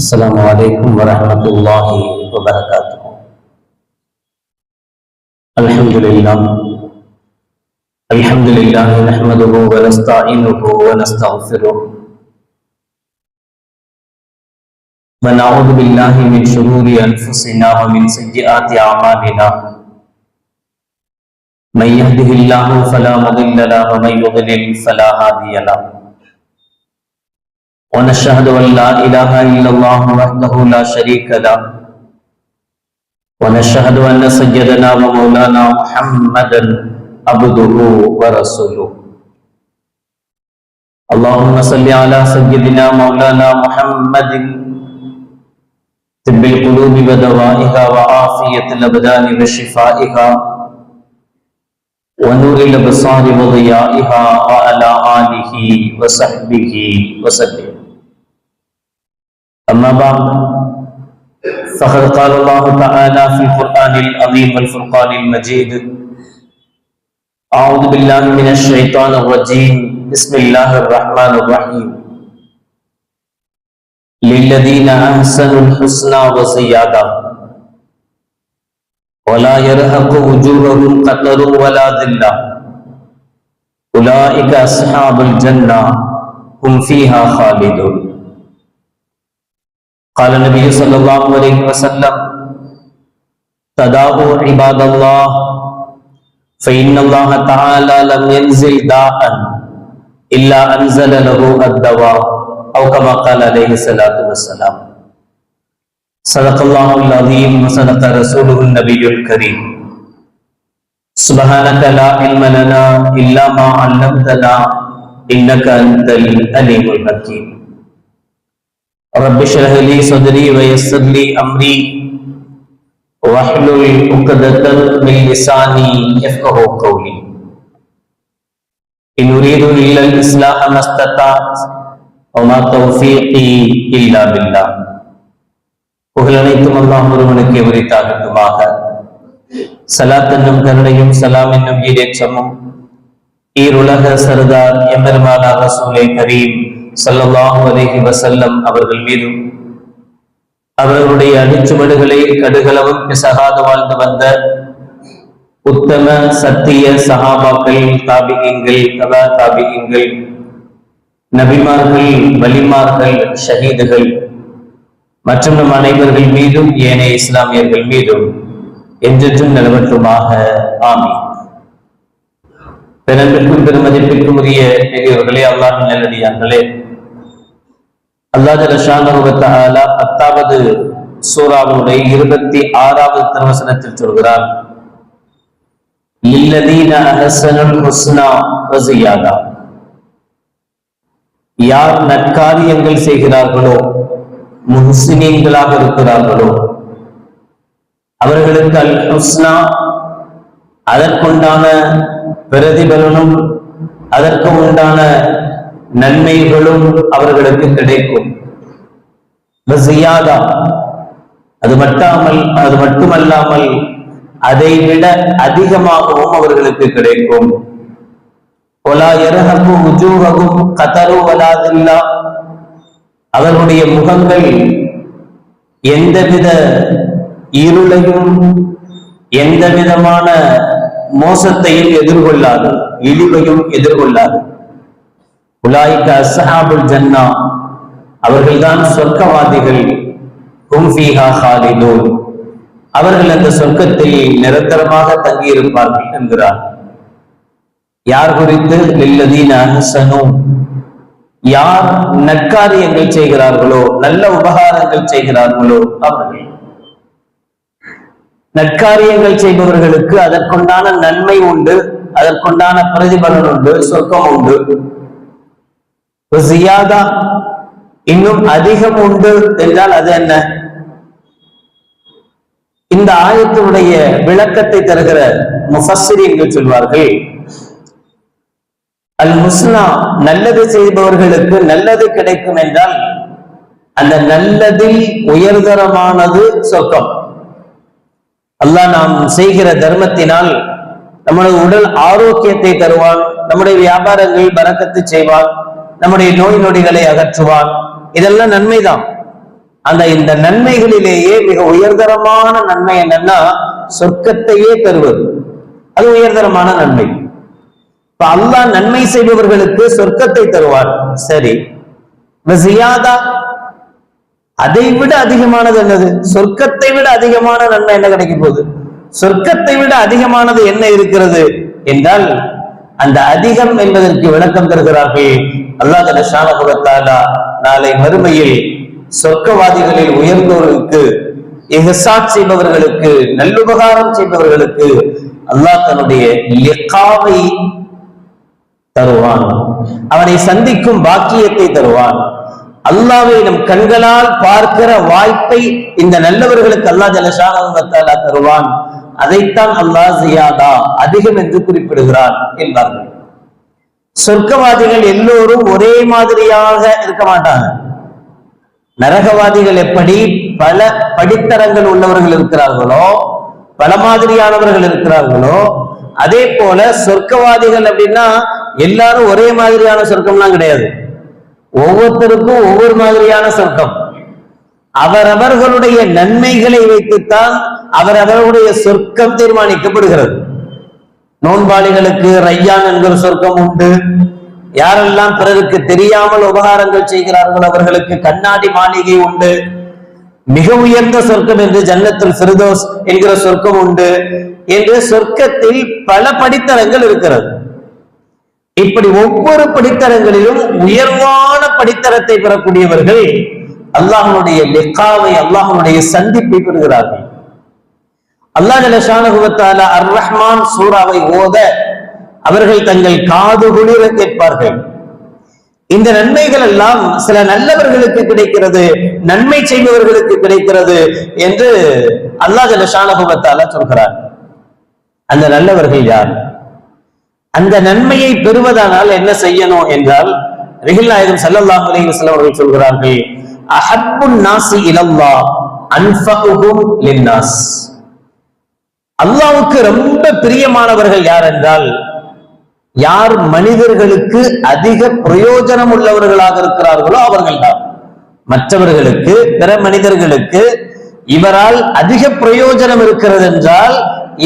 السلام عليكم ورحمة الله وبركاته. الحمد لله نحمده ونستعينه ونستغفره ونعوذ بالله من شرور أنفسنا ومن سيئات أعمالنا. من يهده الله فلا مضل له ومن يضلل فلا هادي له. ونشهد أن لا إله إلا الله وحده لا شريك له. ونشهد أن سيدنا ومولانا محمدا عبده ورسوله. اللهم صل على سيدنا مولانا محمد طب القلوب ودوائها وعافية الأبدان وشفائها ونور الأبصار وضيائها وعلى آله وصحبه وسلم. أما بعد فقد قال الله تعالى في القرآن العظيم والفرقان المجيد: أعوذ بالله من الشيطان الرجيم. بسم الله الرحمن الرحيم. للذين أحسنوا الحسنى وزيادة ولا يرهق وجوههم قتر ولا ذلة أولئك أصحاب الجنة هم فيها خالدون. قال النبي صلى الله عليه وسلم: تداووا عباد الله فإن الله تعالى لم ينزل داء إلا أنزل له الدواء أو كما قال عليه الصلاة والسلام. صدق الله العظيم وصدق رسوله النبي الكريم. سبحانك لا علم لنا إلا ما علمتنا إنك أنت العليم الحكيم. رب اشرح لي صدري ويسر لي أمري واحلل عقدة من لساني يفقهوا قولي. إن أريد إلا الإصلاح ما استطعت وما توفيقي إلا بالله. புகழனைத்தும் அல்லாஹ் ஒருவனுக்கு உரித்தாகட்டுமாக. சலாத் என்னும் கருணையும் சலாம் என்னும் ஈடேற்றமும் ஈருலக சர்தார் எம்பெருமானார் ரசூலே கரீம் ஸல்லல்லாஹு அலைஹி வஸல்லம் அவர்கள் மீதும் அவர்களுடைய அடிச்சுவடுகளை கடுகளவும் பிசகாது வாழ்ந்து வந்த உத்தம சத்திய சஹாபாக்கள், தாபிகீன்கள், தபா தாபிகீன்கள், நபிமார்கள், வலிமார்கள், ஷஹீதுகள் மற்றும் நம் அனைவர்கள் மீதும் ஏனைய இஸ்லாமியர்கள் மீதும் என்றென்றும் நிலவட்டுமாக. ஆமீன். பெரும்பிற்கும் பெருமதிப்பிற்கும் உரிய பெரியவர்களே, அல்லாஹ்வின் நல்லடியார்களே, அல்லாஹ் ஜல்ல ஷானஹு வ தஆலா 10வது சூராவுடைய 26வது திருவசனத்தில் சொல்கிறார்: லில்லதீன அஹ்ஸனுல் ஹுஸ்னா வ ஸியாதா. யார் நற்காரியங்கள் செய்கிறார்களோ, முஹ்சினீன்களாக இருக்கிறார்களோ, அவர்களுக்கு அல் ஹுஸ்னா, அதற்குண்டான பிரதிபலனும் அதற்கு உண்டான நன்மைகளும் அவர்களுக்கு கிடைக்கும். அது மட்டுமல்லாமல் அதை விட அதிகமாகவும் அவர்களுக்கு கிடைக்கும். அவர்களுடைய முகங்கள் எந்தவித இருளையும் எந்த விதமான மோசத்தையும் எதிர்கொள்ளாது, இழிவையும் எதிர்கொள்ளாது. உலாயிக அஸ்ஹாபுல் ஜன்னா, அவர்கள்தான் சொர்க்கவாதிகள். ஹும் ஃபீஹா காலிதூன், அவர்கள் அந்த சொர்க்கத்தில் நிரந்தரமாக தங்கியிருப்பார்கள் என்கிறார். யார் குறித்து? லில்லதீன அஹ்ஸனு, யார் நற்காரியங்கள் செய்கிறார்களோ, நல்ல உபகாரங்கள் செய்கிறார்களோ அவர்கள். நற்காரியங்கள் செய்பவர்களுக்கு அதற்குண்டான நன்மை உண்டு, அதற்குண்டான பிரதிபலன் உண்டு, சொர்க்கம் உண்டு. ஜியாதா, இன்னும் அதிகம் உண்டு என்றால் அது என்ன? இந்த ஆயத்தினுடைய விளக்கத்தை தருகிற முஃபஸ்ஸிரீன்கள் சொல்வார்கள், அல் ஹுஸ்னா, நல்லது செய்பவர்களுக்கு நல்லது கிடைக்கும் என்றால் அந்த நல்லதில் உயர்தரமானது சொர்க்கம். அல்லாஹ் நாம் செய்கிற தர்மத்தினால் நம்முடைய உடல் ஆரோக்கியத்தை தருவான், நம்முடைய வியாபாரங்கள் பரக்கத்து செய்வான், நம்முடைய நோய் நொடிகளை அகற்றுவான். இதெல்லாம் நன்மைதான். இந்த நன்மைகளிலேயே மிக உயர்தரமான நன்மை என்னன்னா சொர்க்கத்தையே தருவது. அது உயர்தரமான நன்மை. இப்ப அல்லாஹ் நன்மை செய்பவர்களுக்கு சொர்க்கத்தை தருவார். சரி, அதை விட அதிகமானது என்னது? சொர்க்கத்தை விட அதிகமான நன்மை என்ன கிடைக்க போகுது? சொர்க்கத்தை விட அதிகமானது என்ன இருக்கிறது என்றால், அந்த அதிகம் என்பதற்கு விளக்கம் தருகிறார்கள். அல்லாஹ் ஜல்லஷானஹு வ தஆலா நாளை மறுமையில் சொர்க்கவாதிகளில் உயர்ந்தோருக்கு, இஹ்சான் செய்பவர்களுக்கு, நல்லுபகாரம் செய்பவர்களுக்கு அல்லாஹ் தன்னுடைய லிகாவை தருவான். அவனை சந்திக்கும் பாக்கியத்தை தருவான். அல்லாஹ்வை நம் கண்களால் பார்க்கிற வாய்ப்பை இந்த நல்லவர்களுக்கு அல்லாஹ் ஜல்லஷானஹு வ தஆலா தருவான். அதைத்தான் அல்லாஹ் ஜியாதா, அதிகம் என்று குறிப்பிடுகிறான் என்பார்கள். சொர்க்கவாதிகள் எல்லோரும் ஒரே மாதிரியாக இருக்க மாட்டாங்க. நரகவாதிகள் எப்படி பல படித்தரங்கள் உள்ளவர்கள் இருக்கிறார்களோ, பல மாதிரியானவர்கள் இருக்கிறார்களோ, அதே போல சொர்க்கவாதிகள் அப்படின்னா எல்லாரும் ஒரே மாதிரியான சொர்க்கம்லாம் கிடையாது. ஒவ்வொருத்தருக்கும் ஒவ்வொரு மாதிரியான சொர்க்கம். அவரவர்களுடைய நன்மைகளை வைத்துத்தான் அவரவர்களுடைய சொர்க்கம் தீர்மானிக்கப்படுகிறது. நோன்பாளிகளுக்கு ரையான் என்கிற சொர்க்கம் உண்டு. யாரெல்லாம் பிறருக்கு தெரியாமல் உபகாரங்கள் செய்கிறார்களோ அவர்களுக்கு கண்ணாடி மாளிகை உண்டு. மிக உயர்ந்த சொர்க்கம் என்று ஜன்னத்துல் ஃபிர்தௌஸ் என்கிற சொர்க்கம் உண்டு என்று சொர்க்கத்தில் பல படித்தரங்கள் இருக்கிறது. இப்படி ஒவ்வொரு படித்தரங்களிலும் உயர்வான படித்தரத்தை பெறக்கூடியவர்கள் அல்லாஹ்வுடைய லிகாவை, அல்லாஹ்வுடைய சந்திப்பை பெறுகிறார்கள். அல்லாஹ் ஜல்லஷானஹு வ தஆலா அர் ரஹ்மான் சூராவை ஓத அவர்கள் தங்கள் காது குளிர கேட்பார்கள். இந்த நன்மைகள் எல்லாம் சில நல்லவர்களுக்கு கிடைக்கிறது, நன்மை செய்பவர்களுக்கு கிடைக்கிறது என்று அல்லாஹ் ஜல்லஷானஹு வ தஆலா சொல்கிறார். அந்த நல்லவர்கள் யார்? அந்த நன்மையை பெறுவதானால் என்ன செய்யணும் என்றால், நபிகள் நாயகம் ஸல்லல்லாஹு அலைஹி வஸல்லம் அவர்கள் சொல்கிறார்கள், அஹப்புன் நாஸி இலல்லாஹ் அன்ஃபஉஹும் லின்னாஸ். அல்லாஹ்வுக்கு ரொம்ப பிரியமானவர்கள் யார் என்றால், யார் மனிதர்களுக்கு அதிக பிரயோஜனம் உள்ளவர்களாக இருக்கிறார்களோ அவர்கள் தான். மற்றவர்களுக்கு, பிற மனிதர்களுக்கு இவரால் அதிக பிரயோஜனம் இருக்கிறது என்றால்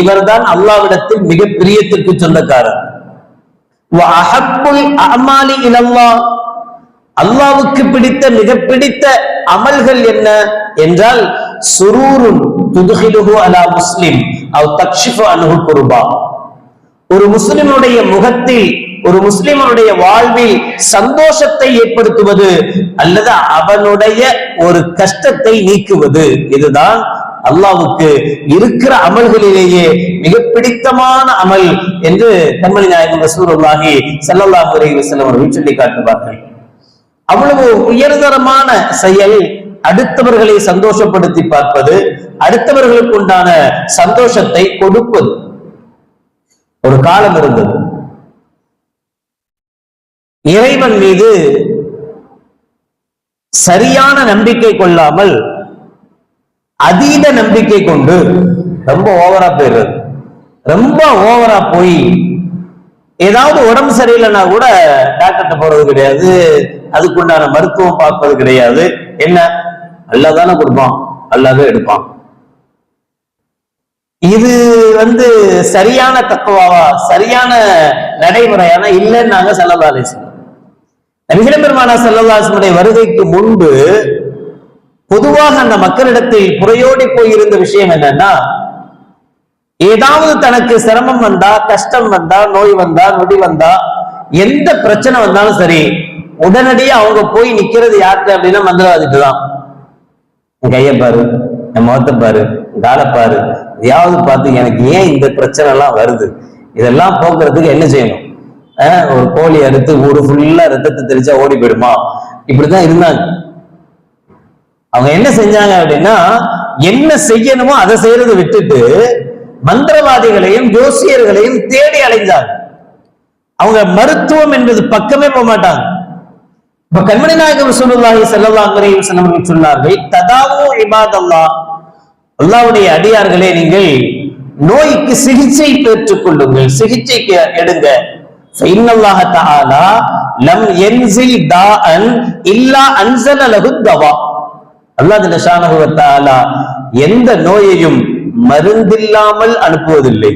இவர்தான் அல்லாஹ்விடத்தில் மிக பிரியத்திற்கு சொந்தக்காரர். அல்லாஹ்வுக்கு பிடித்த மிக பிடித்த அமல்கள் என்ன என்றால், சுரூருன் துத்ஹிலுஹு அலா முஸ்லிம் அவ் தக்ஷிஃபு அன்ஹு குர்பா. ஒரு முஸ்லிமுடைய முகத்தில், ஒரு முஸ்லிமுடைய வாழ்வில் சந்தோஷத்தை ஏற்படுத்துவது அல்லது அவனுடைய ஒரு கஷ்டத்தை நீக்குவது, இதுதான் அல்லாஹ்வுக்கு இருக்கிற அமல்களிலேயே மிக பிடித்தமான அமல் என்று கண்மணி நாயகம் ரசூலுல்லாஹி ஸல்லல்லாஹு அலைஹி வஸல்லம் அவர்கள் சொல்லி காட்டுவார்கள். அவ்வளவு உயர்தரமான செயல் அடுத்தவர்களை சந்தோஷப்படுத்தி பார்ப்பது, அடுத்தவர்களுக்கு உண்டான சந்தோஷத்தை கொடுப்பது. ஒரு காலம் இருந்தது, இறைவன் மீது சரியான நம்பிக்கை கொள்ளாமல் அதீத நம்பிக்கை கொண்டு ரொம்ப ஓவரா போயிடுறது. ரொம்ப ஓவரா போய் ஏதாவது உடம்பு சரியில்லைன்னா கூட டாக்டர்கிட்ட போறது கிடையாது, அதுக்குண்டான மருத்துவம் பார்ப்பது கிடையாது. என்ன, அல்லாஹ் கொடுப்பான், அல்லாஹ் எடுப்பான். இது சரியான தக்குவாவா, சரியான நடைமுறையான இல்லைன்னு நாங்க ஸல்லல்லாஹு அலைஹி வஸல்லம். நபிகள் பெருமானார் ஸல்லல்லாஹு அலைஹி வஸல்லம் வருகைக்கு முன்பு பொதுவாக அந்த மக்களிடத்தில் புறையோடி போயிருந்த விஷயம் என்னன்னா, ஏதாவது தனக்கு சிரமம் வந்தா, கஷ்டம் வந்தா, நோய் வந்தா, நொடி வந்தா, எந்த பிரச்சனை வந்தாலும் சரி, உடனடியே அவங்க போய் நிக்கிறது யார்கிட்ட அப்படின்னா மந்திரவாதிட்டு தான். கையை பாரு, என் முகத்தை பாரு, காலை பாரு, எதையாவது பார்த்து எனக்கு ஏன் இந்த பிரச்சனை எல்லாம் வருது, இதெல்லாம் போக்குறதுக்கு என்ன செய்யணும்? ஒரு கோழி அறுத்து ஊரு ஃபுல்லா ரத்தத்தை தெரிச்சா ஓடி போயிடுமா? இப்படிதான் இருந்தாங்க. அவங்க என்ன செஞ்சாங்க அப்படின்னா, என்ன செய்யணுமோ அதை செய்யறதை விட்டுட்டு மந்திரவாதிகளையும் ஜோசியர்களையும் தேடி அலைஞ்சாங்க. அவங்க மருத்துவம் என்பது பக்கமே போக மாட்டாங்க. இப்ப கண்மணி நாயகம் ரசூலுல்லாஹி ஸல்லல்லாஹு அலைஹி வஸல்லம் அவர்கள் சொன்னார்கள், ததாவு இபாதல்லாஹ், அல்லாஹ்வுடைய அடியார்களே, நீங்கள் நோய்க்கு சிகிச்சை பெற்றுக் கொள்ளுங்கள், சிகிச்சைக்கு எடுங்க. ஃபஇன்னல்லாஹ தஆலா லம் யன்ஸில் தாஅன் இல்லா அன்ஸல லஹு தவா. அல்லாஹ் ஜல்லஷானஹு வ தஆலா எந்த நோயையும் மருந்தில்லாமல் அனுப்புவதில்லை.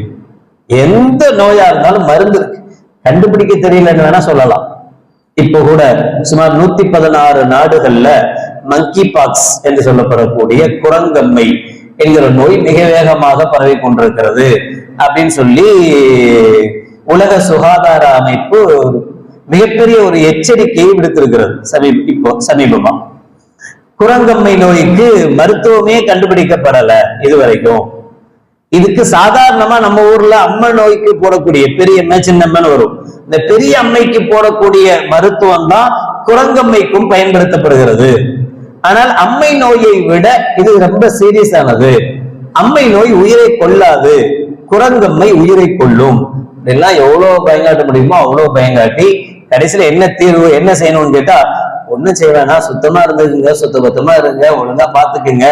எந்த நோயா இருந்தாலும் மருந்து இருக்கு, கண்டுபிடிக்க தெரியலன்னு வேணா சொல்லலாம். இப்போ கூட சுமார் 116 நாடுகள்ல மங்கி பாக்ஸ் என்று சொல்லப்படக்கூடிய குரங்கம்மை என்கிற நோய் மிக வேகமாக பரவி கொண்டிருக்கிறது அப்படின்னு சொல்லி உலக சுகாதார அமைப்பு மிகப்பெரிய ஒரு எச்சரிக்கையை விடுத்திருக்கிறது. சமீபமா குரங்கம்மை நோய்க்கு மருத்துவமே கண்டுபிடிக்கப்படல இதுவரைக்கும். இதுக்கு சாதாரணமா நம்ம ஊர்ல அம்மை நோய்க்கு போடக்கூடிய பெரிய அம்மை சின்னம்மன்னு வரும். இந்த பெரிய அம்மைக்கு போடக்கூடிய மருத்துவம் தான் குரங்கம்மைக்கும் பயன்படுத்தப்படுகிறது. ஆனால் அம்மை நோயை விட இது ரொம்ப சீரியஸானது. அம்மை நோய் உயிரை கொல்லாது, குரங்கம்மை உயிரை கொள்ளும். இதெல்லாம் எவ்வளவு பயங்காட்ட முடியுமோ அவ்வளவு பயங்காட்டி கடைசியில என்ன தீர்வு, என்ன செய்யணும்னு கேட்டா, ஒண்ணும் செய்ய வேணாம், சுத்தமா இருந்துக்குங்க, சுத்தபத்தமா இருங்க, ஒழுங்கா பாத்துக்குங்க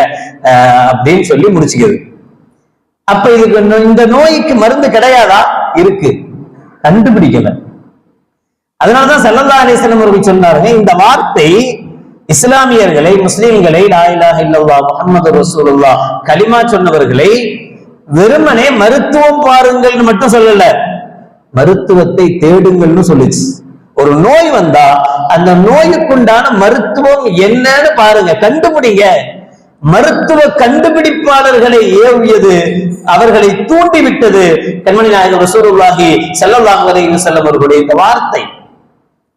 அப்படின்னு சொல்லி முடிச்சுக்குது. அப்ப இதுக்கு இந்த நோய்க்கு மருந்து கிடையாதா? இருக்கு, கண்டுபிடிக்கல. அதனாலதான் ஸல்லல்லாஹு அலைஹி வஸல்லம் அவர்கள் சொன்னார்கள், இந்த வார்த்தை இஸ்லாமியர்களை, முஸ்லிம்களை லா இலாஹ இல்லல்லாஹ் முஹம்மது ரசூலுல்லாஹ் கலிமா சொன்னவர்களை வெறுமனே மருத்துவம் பாருங்கள்னு மட்டும் சொல்லல, மருத்துவத்தை தேடுங்கள்னு சொல்லுச்சு. ஒரு நோய் வந்தா அந்த நோய்க்குண்டான மருத்துவம் என்னன்னு பாருங்க, கண்டுபிடிங்க. மருத்துவ கண்டுபிடிப்பாளர்களை ஏவியது, அவர்களை தூண்டிவிட்டது கண்மணி நாயகம் ரசூலுல்லாஹி ஸல்லல்லாஹு அலைஹி வஸல்லம் அவர்களுடைய இந்த வார்த்தை.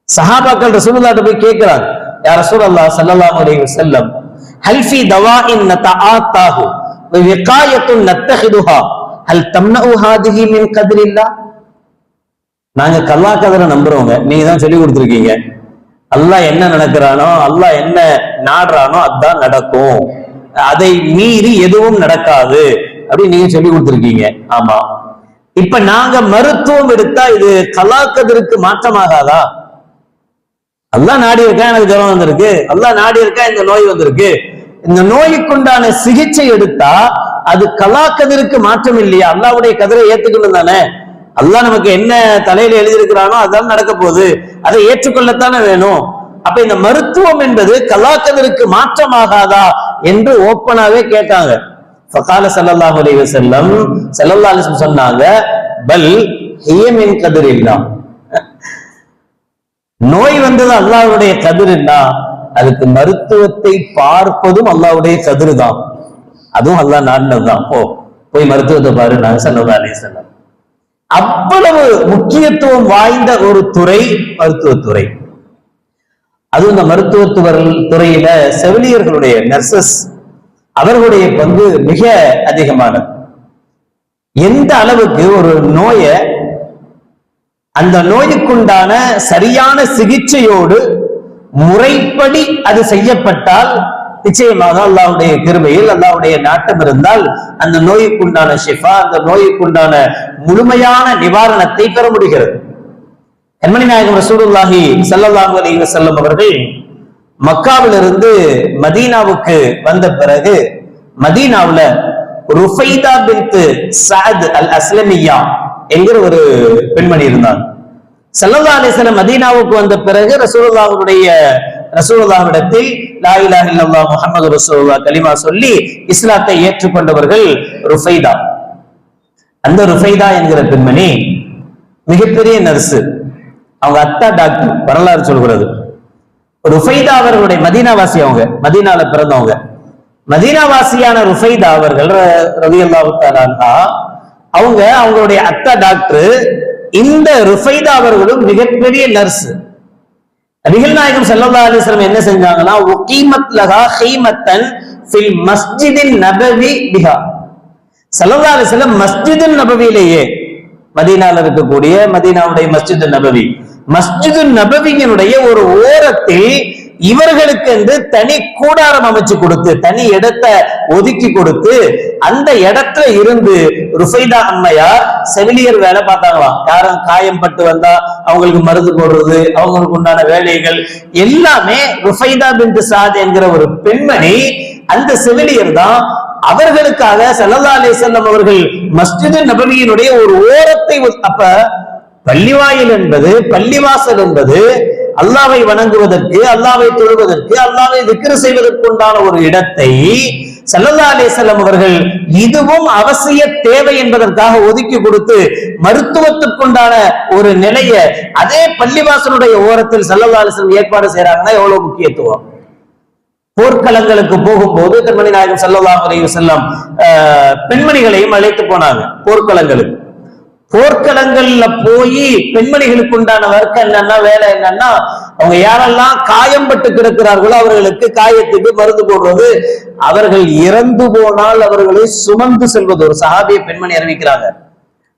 சஹாபாக்கள் ரசூலுல்லாஹ்ட்ட போய் கேட்கிறாங்க, யா ரசூலல்லாஹ் ஸல்லல்லாஹு அலைஹி வஸல்லம், ஹல் ஃபீ தவாஇன் நதஆத்தாஹு வ விகாயத்துன் நத்தஹிதுஹா ஹல் தம்னஉ ஹாதிஹி மின் கத்ரில்லாஹ்? நாங்க கல்லா கதரை நம்புறவங்க, நீங்க தான் சொல்லி கொடுத்துருக்கீங்க. அல்லாஹ் என்ன நடக்கிறானோ, அல்லாஹ் என்ன நாடுறானோ அதான் நடக்கும், அதை மீறி எதுவும் நடக்காது அப்படின்னு நீங்க சொல்லி கொடுத்துருக்கீங்க. ஆமா, இப்ப நாங்க மருத்துவம் எடுத்தா இது கலாக்கதற்கு மாற்றமாகாதா? அல்லாஹ் நாடி இருக்கா எனக்கு ஜுரம் வந்திருக்கு, அல்லாஹ் நாடி இருக்கா இந்த நோய் வந்திருக்கு, இந்த நோய்க்குண்டான சிகிச்சை எடுத்தா அது கலாக்கதற்கு மாற்றம் இல்லையா? அல்லாஹ்வுடைய கதிரை ஏத்துக்கணும் தானே. அல்லாஹ் நமக்கு என்ன தலையில எழுதியிருக்கிறானோ அதான் நடக்க போகுது, அதை ஏற்றுக்கொள்ளத்தானே வேணும். அப்ப இந்த மருத்துவம் என்பது கலாக்கதற்கு மாற்றமாகாதா என்று ஓப்பனாவே கேட்டாங்க. ஃபகால ஸல்லல்லாஹு அலைஹி வஸல்லம், ஸல்லல்லாஹு அலைஹி வஸல்லம் சொன்னாங்க, பல் ஹிய மின் கத்ரில்லாஹ். நோய் வந்தது அல்லாஹ்வுடைய கதிர்னா அதுக்கு மருத்துவத்தை பார்ப்பதும் அல்லாஹ்வுடைய கதிர் தான், அதுவும் அல்லாஹ் நாடினதுதான். போய் மருத்துவத்தை பாரு நாங்க ஸல்லல்லாஹு அலைஹி வஸல்லம். அவ்வளவு முக்கியத்துவம் வாய்ந்த ஒரு துறை மருத்துவத்துறை. அதுவும் இந்த மருத்துவ துறையில செவிலியர்களுடைய நர்சஸ் அவர்களுடைய பங்கு மிக அதிகமானது. எந்த அளவுக்கு ஒரு நோயை, அந்த நோய்க்குண்டான சரியான சிகிச்சையோடு முறைப்படி அது செய்யப்பட்டால் நிச்சயமாக அல்லாஹ்வுடைய கிருபையில், அல்லாஹ்வுடைய நாட்டம் இருந்தால் அந்த நோய்க்குண்டான ஷிஃபா, அந்த நோய்க்குண்டான முழுமையான நிவாரணத்தை பெற முடிகிறது. கண்மணி நாயகம் ரசூலுல்லாஹி ஸல்லல்லாஹு அலைஹி வஸல்லம் அவர்கள் மக்காவிலிருந்து மதீனாவுக்கு வந்த பிறகு மதீனாவுல ருஃபைதா பின்த் சஅத் அல் அஸ்லமியா என்கிற ஒரு பெண்மணி இருந்தார். ஸல்லல்லாஹு அலைஹி வஸல்லம் மதீனாவுக்கு வந்த பிறகு ரசூலுல்லாஹ்விடத்தில் லா இலாஹ இல்லல்லாஹ் முஹம்மது ரசூலுல்லாஹ் கலிமா சொல்லி இஸ்லாத்தை ஏற்றுக்கொண்டவர்கள் ருஃபைதா. அந்த ருஃபைதா என்கிற பெண்மணி மிகப்பெரிய நர்ஸ், அவங்க அத்தா டாக்டர், வரலாறு சொல்கிறது. ருஃபைதா அவர்களுடைய மதீனாவாசி, அவங்க மதீனால பிறந்தவங்க. மதீனாவாசியான ருஃபைதா அவர்கள் ரலியல்லாஹு தஆலா அன்ஹா, அவங்களுடைய அத்தா டாக்டர். இந்த ருஃபைதா அவர்களும் மிகப்பெரிய நர்ஸ். நபிகள் நாயகம் ஸல்லல்லாஹு அலைஹி வஸல்லம் என்ன செஞ்சாங்கன்னா, உகீமத் லஹா ஹீமத்தன் ஃபில் மஸ்ஜிதின் நபவி பிஹா. ஸல்லல்லாஹு அலைஹி வஸல்லம் மஸ்ஜிதுன் நபவியிலேயே, மதீனால இருக்கக்கூடிய மதீனாவுடைய மஸ்ஜிது நபவி, மஸ்ஜிது நபவியினுடைய ஒரு ஓரத்தில் இவர்களுக்கு என்று தனி கூடாரம் அமைச்சு கொடுத்து, தனி இடத்தை ஒதுக்கி கொடுத்து, அந்த இடத்துல இருந்து ருஃபைதா அம்மையார் செவிலியர் வேலை பார்த்தாங்களாம். யாரும் காயம் பட்டு வந்தா அவங்களுக்கு மருந்து போடுறது, அவங்களுக்கு உண்டான வேலைகள் எல்லாமே ருஃபைதா பின்த் சாத் என்கிற ஒரு பெண்மணி, அந்த செவிலியர் தான் அவர்களுக்காக ஸல்லல்லாஹு அலைஹி வஸல்லம் அவர்கள் மஸ்ஜிது நபவியினுடைய ஒரு ஓரத்தை, அப்ப பள்ளிவாயில் என்பது, பள்ளிவாசல் என்பது அல்லாவை வணங்குவதற்கு, அல்லாவை தொழுவதற்கு, அல்லாவை திக்ர் செய்வதற்குண்டான ஒரு இடத்தை ஸல்லல்லாஹு அலைஹி வஸல்லம் அவர்கள் இதுவும் அவசிய தேவை என்பதற்காக ஒதுக்கி கொடுத்து மருத்துவத்துக்குண்டான ஒரு நிலையை அதே பள்ளிவாசலுடைய ஓரத்தில் ஸல்லல்லாஹு அலைஹி வஸல்லம் ஏற்பாடு செய்யறாங்கன்னா எவ்வளவு முக்கியத்துவம். போர்க்களங்களுக்கு போகும்போது கண்மணி நாயகம் ஸல்லல்லாஹு அலைஹி வஸல்லம் பெண்மணிகளையும் அழைத்து போனாங்க போர்க்களங்களுக்கு. போர்க்களங்கள்ல போய் பெண்மணிகளுக்கு உண்டான வர்க்கம் என்னன்னா, வேலை என்னன்னா, அவங்க யாரெல்லாம் காயம்பட்டு கிடக்கிறார்களோ அவர்களுக்கு காயத்துக்கு மருந்து போடுறது, அவர்கள் இறந்து போனால் அவர்களை சுமந்து செல்வது. ஒரு சஹாபிய பெண்மணி அறிவிக்கிறாங்க,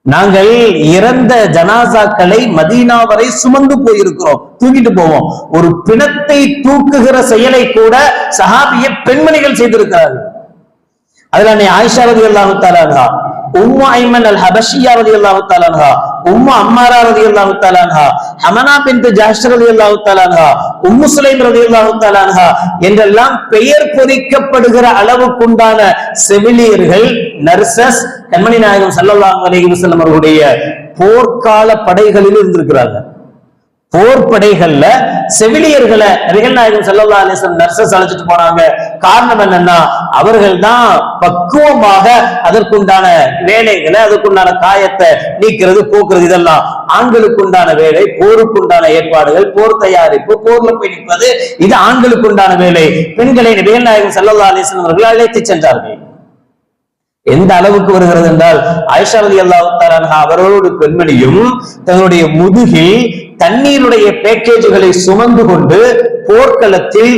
நாங்கள் இறந்த ஜனாசாக்களை மதீனா வரை சுமந்து போயிருக்கிறோம், தூக்கிட்டு போவோம். ஒரு பிணத்தை தூக்குகிற செயலை கூட சஹாபிய பெண்மணிகள் செய்திருக்கிறார்கள். அதுல ஆயிஷா ரலியல்லாஹு தஆலா அன்ஹா, உம்மு ஐமன் அல் ஹபஷியா ரலியல்லாஹு தஆலா அன்ஹா, உம்மு அம்மாரா ரலியல்லாஹு தஆலா அன்ஹா, ஹமனா பின்த் ஜஹ்ஷ் ரலியல்லாஹு தஆலா அன்ஹா, உம்மு சுலைம் ரலியல்லாஹு தஆலா அன்ஹா என்றெல்லாம் பெயர் பொறிக்கப்படுகிற அளவுக்குண்டான செவிலியர்கள், நர்சஸ் கண்மணி நாயகம் ஸல்லல்லாஹு அலைஹி வஸல்லம் அவர்களுடைய போர்க்கால படைகளில் இருந்திருக்கிறார்கள். போர் படைகள்ல செவிலியர்களை நபிகள் நாயகம் ஸல்லல்லாஹு அலைஹி வஸல்லம் நர்சஸ் அழைச்சிட்டு போனாங்க. காரணம் என்னன்னா, அவர்கள் தான் பக்குவமாக அதற்குண்டான வேலைகளை, அதற்குண்டான காயத்தை நீக்கிறது, போக்குறது, இதெல்லாம் ஆண்களுக்கு உண்டான வேலை. போருக்குண்டான ஏற்பாடுகள், போர் தயாரிப்பு, போர்ல போய் நிற்பது, இது ஆண்களுக்கு உண்டான வேலை. பெண்களை நபிகள் நாயகம் ஸல்லல்லாஹு அலைஹி வஸல்லம் அவர்கள் அழைத்து சென்றார்கள். எந்த அளவுக்கு வருகிறது என்றால், ஆயிஷா ரலியல்லாஹு தஆலா அன்ஹா அவரோடு பெண்மணியும் தன்னுடைய முதுகில் தண்ணீருடைய பேக்கேஜுகளை சுமந்து கொண்டு போர்க்களத்தில்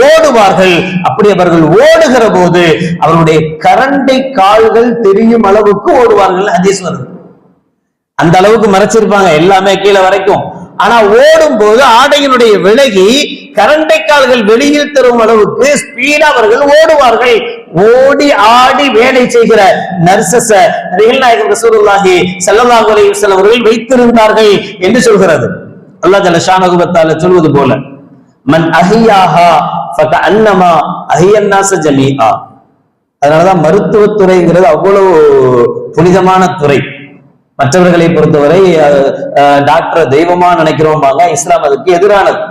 ஓடுவார்கள். அப்படி அவர்கள் ஓடுகிற போது அவருடைய கரண்டை கால்கள் தெரியும் அளவுக்கு ஓடுவார்கள். ஹதீஸ் வருது. அந்த அளவுக்கு மறைச்சிருப்பாங்க எல்லாமே கீழே வரைக்கும். ஆனா ஓடும் போது ஆடையினுடைய விலகி கரண்டை கால்கள் வெளியில் தரும் அளவுக்கு ஸ்பீடா அவர்கள் ஓடுவார்கள். ஓடி ஆடி வேலை செய்கிற நர்சஸ நபிகள் நாயகம் ரசூலுல்லாஹி ஸல்லல்லாஹு அலைஹி வஸல்லம் அவர்கள் வைத்திருந்தார்கள் என்று சொல்கிறது. அல்லாஹ் ஜல்ல ஷானஹு வ தஆலா சொல்வது போல, மன் அஹியாஹா ஃபகஅன்னமா அஹியன்னாஸ ஜமீஆ. அதனாலதான் மருத்துவத்துறைங்கிறது அவ்வளவு புனிதமான துறை. மற்றவர்களை பொறுத்தவரை டாக்டர் தெய்வமா நினைக்கிறோமாங்க, இஸ்லாம் அதுக்கு எதிரானது.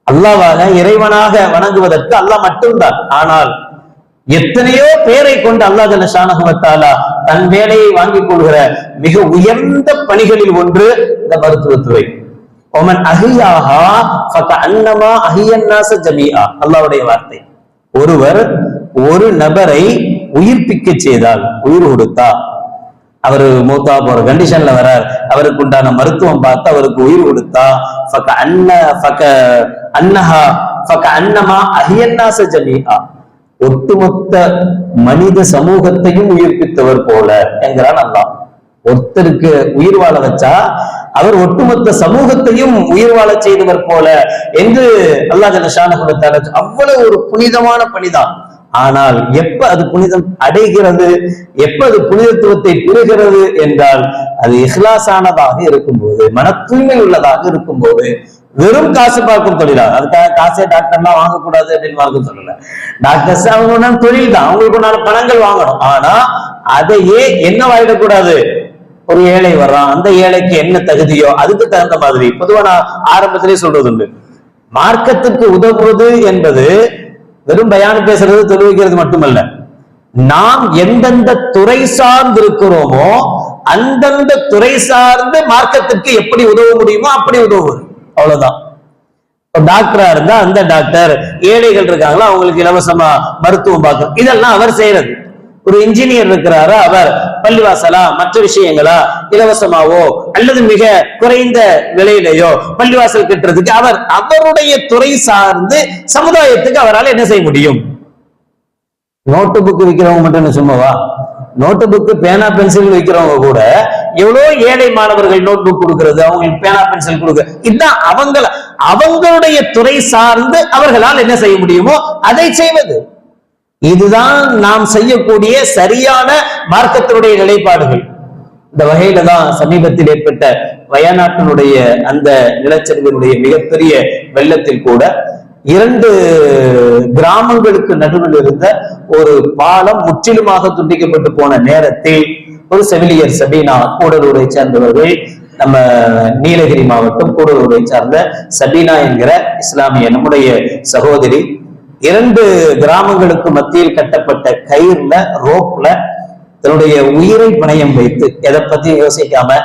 அல்லாஹ்வாக இறைவனாக வணங்குவதற்கு அல்லாஹ் மட்டும்தான். ஆனால் எத்தனையோ பேரை கொண்டு அல்லாஹ் ஜல்ல ஷானஹு வ தஆலா தன் வேலையை வாங்கிக் கொள்கிற மிக உயர்ந்த பணிகளில் ஒன்று இந்த மருத்துவத்துறை. ஒமன் அஹியாஹா ஃபகஅன்னமா அஹியன்னாஸ ஜமீஆ. அல்லாஹ்வுடைய வார்த்தை. ஒருவர் ஒரு நபரை உயிர்ப்பிக்க செய்தால், உயிர் கொடுத்தா, அவரு மூத்தா போற கண்டிஷன்ல வரார், அவருக்கு உண்டான மருத்துவம் பார்த்து அவருக்கு உயிர் கொடுத்தா, ஒட்டுமொத்த மனித சமூகத்தையும் உயிர்ப்பித்தவர் போல என்கிறான் அல்லாஹ். ஒருத்தருக்கு உயிர் வாழ வச்சா அவர் ஒட்டுமொத்த சமூகத்தையும் உயிர் வாழ செய்தவர் போல என்று அல்லாஹ் ஜல்ல ஷானஹு வ தஆலா. அவ்வளவு ஒரு புனிதமான பணிதான். ஆனால் எப்ப அது புனிதம் அடைகிறது, எப்ப அது புனிதத்துவத்தை பெறுகிறது என்றால், அது இஹ்லாஸானதாக இருக்கும்போது, மன தூய்மை உள்ளதாக இருக்கும்போது. வெறும் காசு பார்க்கும் தொழிலா, அதுக்காக காசே டாக்டர்லாம் வாங்கக்கூடாது அப்படின்னு பார்க்க சொல்லல. டாக்டர்ஸ் அவங்க தொழில் தான், அவங்களுக்கு பணங்கள் வாங்கணும். ஆனா அதையே என்ன வாங்கிடக்கூடாது. ஒரு ஏழை வர்றான், அந்த ஏழைக்கு என்ன தகுதியோ அதுக்கு தகுந்த மாதிரி. பொதுவா நான் ஆரம்பத்திலே சொல்றது உண்டு, மார்க்கத்துக்கு உதவுவது என்பது வெறும் பயான் பேசுறது, தொழுவிக்கிறது மட்டுமல்ல. நாம் எந்தெந்த துறை சார்ந்து இருக்கிறோமோ அந்தந்த துறை சார்ந்து மார்க்கத்துக்கு எப்படி உதவ முடியுமோ அப்படி உதவுவது, அவ்வளவுதான். டாக்டரா இருந்தா அந்த டாக்டர், ஏழைகள் இருக்காங்களா அவங்களுக்கு இலவசமா மருத்துவம் பார்க்கணும், இதெல்லாம் அவர் செய்யறது. ஒரு இன்ஜினியர் இருக்கிறாரா, அவர் பள்ளிவாசலா மற்ற விஷயங்களா இலவசமாவோ அல்லது மிக குறைந்த விலையிலேயோ பள்ளிவாசல் கட்டுறதுக்கு அவர் அவருடைய துறை சார்ந்து சமுதாயத்துக்கு அவரால் என்ன செய்ய முடியும். நோட்டு புக் விற்கிறவங்க மட்டும் சும்மாவா, நோட்டு புக்கு பேனா பென்சில் வைக்கிறவங்க கூட எவ்வளவு ஏழை மாணவர்கள் நோட் புக் கொடுக்கிறது, அவங்களுக்கு பேனா பென்சில் கொடுக்க, இதுதான் அவங்களுடைய துறை சார்ந்து அவர்களால் என்ன செய்ய முடியுமோ அதை செய்வது. இதுதான் நாம் செய்யக்கூடிய சரியான மார்க்கத்தினுடைய நிலைப்பாடுகள். இந்த வகையில தான் சமீபத்தில் ஏற்பட்ட வயநாட்டினுடைய அந்த நிலச்சரிவினுடைய மிகப்பெரிய வெள்ளத்தில் கூட 2 கிராமங்களுக்கு நடுவில் இருந்த ஒரு பாலம் முற்றிலுமாக துண்டிக்கப்பட்டு போன நேரத்தில் ஒரு செவிலியர் சபீனா கூடலூரை சேர்ந்தவர்கள் நம்ம நீலகிரி மாவட்டம் கூடலூரை சார்ந்த சபீனா என்கிற இஸ்லாமிய நம்முடைய சகோதரி 2 கிராமங்களுக்கு மத்தியில் கட்டப்பட்ட கயிறுல ரோப்ல தன்னுடைய உயிரை பணயம் வைத்து எதை பத்தியும் யோசிக்காம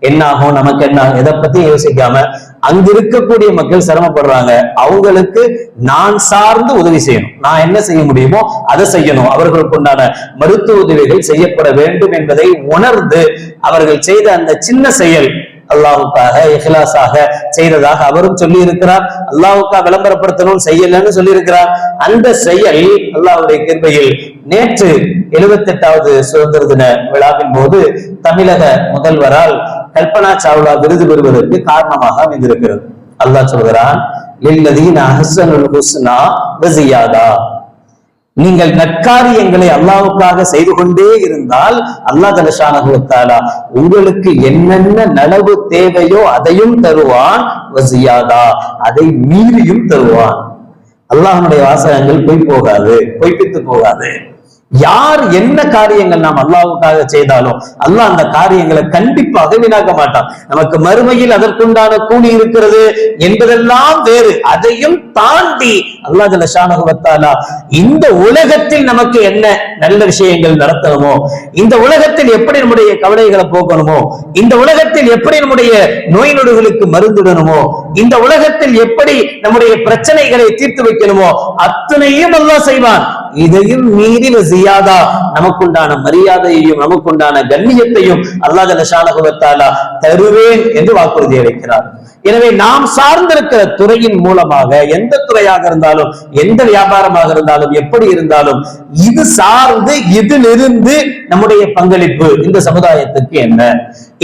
என்ன ஆகும் நமக்கு என்ன எதை பத்தியும் யோசிக்காம அங்க இருக்கக்கூடிய மக்கள் சிரமப்படுறாங்க, அவங்களுக்கு நான் சார்ந்து உதவி செய்யணும், நான் என்ன செய்ய முடியுமோ அதை செய்யணும், அவர்களுக்கு உண்டான மருத்துவ உதவிகள் செய்யப்பட வேண்டும் என்பதை உணர்ந்து அவர்கள் செய்த அந்த சின்ன செயல் அல்லாஹ்வுக்காக இஹ்லாஸாக செய்ததாக அவரும் சொல்லி இருக்கிறார். அல்லாஹ்வுக்காக விளம்பரப்படுத்தணும் செய்யலன்னு சொல்லி இருக்கிறார். அந்த செயல் அல்லாஹ்வுடைய கிருபையில் நேற்று 78வது சுதந்திர தின விழாவின் போது தமிழக முதல்வரால் கல்பனா சாவ்லா விருது பெறுவதற்கு காரணமாக அமைந்திருக்கிறது. அல்லாஹ் சொல்கிறான், லில்லதீன அஹ்ஸனுல் ஹுஸ்னா வ ஸியாதா. நீங்கள் நற்காரியங்களை அல்லாஹ்வுக்காக செய்து கொண்டே இருந்தால் அல்லாஹ் ஜல்லஷானஹு வ தஆலா உங்களுக்கு என்னென்ன நலவு தேவையோ அதையும் தருவான், வ ஸியாதா அதை மீறியும் தருவான். அல்லாஹ்வுடைய வாசகங்கள் பொய் போகாது, பொய்ப்பித்து போகாது. யார் என்ன காரியங்கள் நாம் அல்லாஹ்வுக்காக செய்தாலும் அல்லாஹ் அந்த காரியங்களை கண்டிப்பாக வீணாக்க மாட்டான். நமக்கு மறுமையில் அதற்குண்டான கூலி இருக்கிறது என்பதெல்லாம் வேறு. அதையும் தாண்டி அல்லாஹ் ஜல்லஷானஹு வ தஆலா இந்த உலகத்தில் நமக்கு என்ன நல்ல விஷயங்கள் நடத்தணுமோ, இந்த உலகத்தில் எப்படி நம்முடைய கவலைகளை போக்கணுமோ, இந்த உலகத்தில் எப்படி நம்முடைய நோய் நொடிகளுக்கு மருந்துடணுமோ, இந்த உலகத்தில் எப்படி நம்முடைய பிரச்சனைகளை தீர்த்து வைக்கணுமோ அத்தனையும் அல்லாஹ் செய்வான். இதையும் மீறி ஜியாதா நமக்குண்டான மரியாதையையும் நமக்குண்டான கண்ணியத்தையும் அல்லாஹ் ஜல்லஷானஹு வ தஆலா தருவேன் என்று வாக்குறுதி அளிக்கிறார். எனவே நாம் சார்ந்திருக்கிற துறையின் மூலமாக எந்த துறையாக இருந்தாலும் எந்த வியாபாரமாக இருந்தாலும் எப்படி இருந்தாலும் இது சார்ந்து இதிலிருந்து நம்முடைய பங்களிப்பு இந்த சமுதாயத்துக்கு என்ன,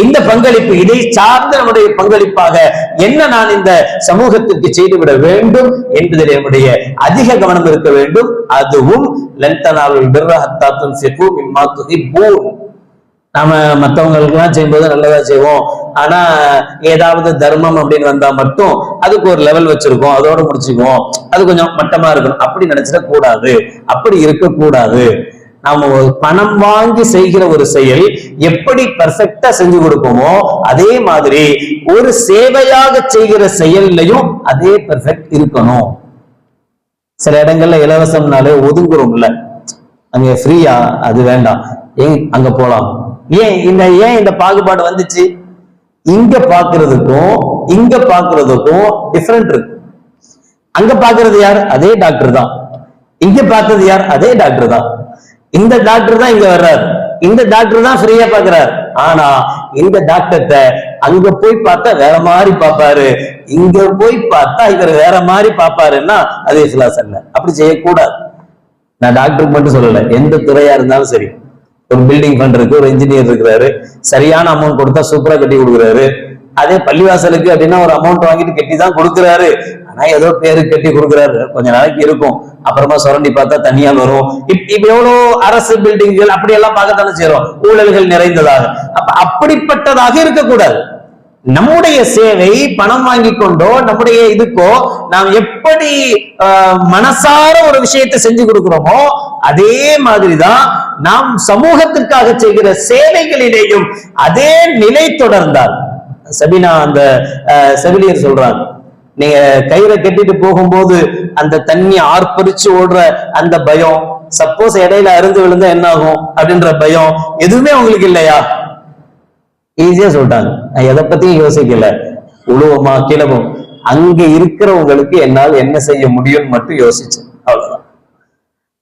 இந்த பங்களிப்பு இதை சார்ந்து நம்முடைய பங்களிப்பாக என்ன நான் இந்த சமூகத்திற்கு செய்துவிட வேண்டும் என்பதில் நம்முடைய அதிக கவனம் இருக்க வேண்டும். அதுவும் லன் தனாலுல் பிர்ர ஹத்தா துன்ஃபிகு மிம்மா துஹிப்பூன். நாம மற்றவங்களுக்கு எல்லாம் செய்யும்போது நல்லதா செய்வோம், ஆனா ஏதாவது தர்மம் அப்படின்னு வந்தா மட்டும் அதுக்கு ஒரு லெவல் வச்சிருக்கோம், அதோட முடிச்சுக்குவோம், அது கொஞ்சம் மட்டமா இருக்கணும், அப்படி நினைச்சிட கூடாது, அப்படி இருக்கக்கூடாது. நாம பணம் வாங்கி செய்கிற ஒரு செயல் எப்படி பெர்ஃபெக்டா செஞ்சு கொடுப்போமோ அதே மாதிரி ஒரு சேவையாக செய்கிற செயல்லையும் அதே பெர்ஃபெக்ட் இருக்கணும். சில இடங்கள்ல இலவசம்னாலே ஒதுங்குறோம்ல, அங்க ஃப்ரீயா அது வேண்டாம், ஏன் அங்க போலாம், ஏன் இந்த பாகுபாடு வந்துச்சு? இங்க பாக்குறதுக்கும் இங்க பாக்குறதுக்கும் டிஃபரெண்ட் இருக்கு. அங்க பாக்குறது யார்? அதே டாக்டர் தான். இங்க பார்த்தது யார்? அதே டாக்டர் தான். இந்த டாக்டர் தான் இங்க வர்றாரு, இந்த டாக்டர் தான் ஃப்ரீயா பாக்குறாரு. ஆனா இந்த டாக்டர்கிட்ட அங்க போய் பார்த்தா வேற மாதிரி பாப்பாரு, இங்க போய் பார்த்தா இவர் வேற மாதிரி பாப்பாருன்னா அது இஹ்லாஸ் அல்ல. அப்படி செய்யக்கூடாது. நான் டாக்டருக்கு மட்டும் சொல்லல, எந்த துறையா இருந்தாலும் சரி. ஒரு பில்டிங் பண்றதுக்கு ஒரு இன்ஜினியர் இருக்கிறாரு, சரியான அமௌண்ட் கொடுத்தா சூப்பரா கட்டி கொடுக்குறாரு. அதே பள்ளிவாசலுக்கு அப்படின்னா ஒரு அமௌண்ட் வாங்கிட்டு கட்டி தான் கொடுக்குறாரு, ஆனா ஏதோ பேருக்கு கட்டி கொடுக்குறாரு, கொஞ்ச நாளைக்கு இருக்கும், அப்புறமா சுரண்டி பார்த்தா தனியா வரும். இப்ப எவ்வளவு அரசு பில்டிங்கள் அப்படி எல்லாம் பார்க்கத்தானே செய்யறோம், ஊழல்கள் நிறைந்ததாக. அப்ப அப்படிப்பட்டதாக இருக்கக்கூடாது. நம்முடைய சேவை பணம் வாங்கி கொண்டோ நம்முடைய இதுக்கோ நாம் எப்படி மனசார ஒரு விஷயத்தை செஞ்சு கொடுக்கிறோமோ அதே மாதிரிதான் நாம் சமூகத்திற்காக செய்கிற சேவைகளிலேயும் அதே நிலை தொடர்ந்தால். சபீனா அந்த செவிலியர் சொல்றாங்க, நீங்க கயிறை கட்டிட்டு போகும்போது அந்த தண்ணி ஆர்ப்பரிச்சு ஓடுற அந்த பயம், சப்போஸ் இடையில அருந்து விழுந்தா என்ன ஆகும் அப்படின்ற பயம் எதுவுமே உங்களுக்கு இல்லையா? ஈஸியா சொல்லிட்டாங்க, நான் எதை பத்தியும் யோசிக்கல, உழுவமா கிளவும், அங்க இருக்கிறவங்களுக்கு என்னால் என்ன செய்ய முடியும்னு மட்டும் யோசிச்சேன், அவ்வளவுதான்.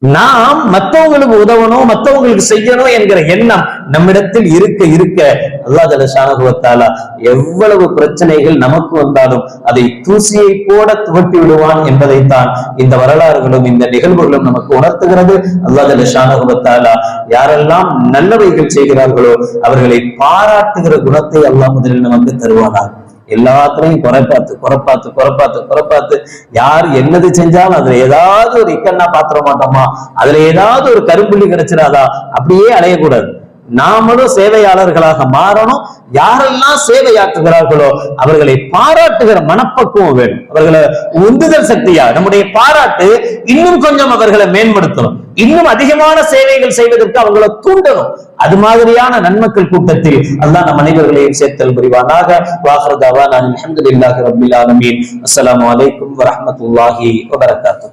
நாம் மற்றவங்களுக்கு உதவணும், மற்றவங்களுக்கு செய்யணும் என்கிற எண்ணம் நம்மிடத்தில் இருக்க இருக்க அல்லாஹ் ஜல்லஷானஹு வ தஆலா எவ்வளவு பிரச்சனைகள் நமக்கு வந்தாலும் அதை தூசியை போட துவட்டி விடுவான் என்பதைத்தான் இந்த வரலாறுகளும் இந்த நிகழ்வுகளும் நமக்கு உணர்த்துகிறது. அல்லாஹ் ஜல்லஷானஹு வ தஆலா யாரெல்லாம் நல்லவைகள் செய்கிறார்களோ அவர்களை பாராட்டுகிற குணத்தை அல்லாஹ் முதலில் நமக்கு தருவானார். எல்லாத்துலயும் குறைப்பாத்து யார் என்னது செஞ்சாலும் அதுல ஏதாவது ஒரு இக்கண்ணா பாத்திர மாட்டோமா, அதுல ஏதாவது ஒரு கரும்புள்ளி கிடைச்சிடாதா, அப்படியே அலையக்கூடாது. நாமளும் சேவையாளர்களாக மாறணும். யாரெல்லாம் சேவையாற்றுகிறார்களோ அவர்களை பாராட்டுகிற மனப்பக்குவம் வேணும். அவர்களை உந்துதல் சக்தியா நம்முடைய பாராட்டு இன்னும் கொஞ்சம் அவர்களை மேம்படுத்தணும், இன்னும் அதிகமான சேவைகள் செய்வதற்கு அவங்களை தூண்டணும். அது மாதிரியான நன்மக்கள் கூட்டத்தில் அல்லாஹ் நம் அனைவர்களையும் சேர்த்தல் புரிவானாக. வாஹிரு தஅவானா அல்ஹம்துலில்லாஹி ரப்பில் ஆலமீன். அஸ்ஸலாமு அலைக்கும் வரஹ்மத்துல்லாஹி வபரகாத்துஹு.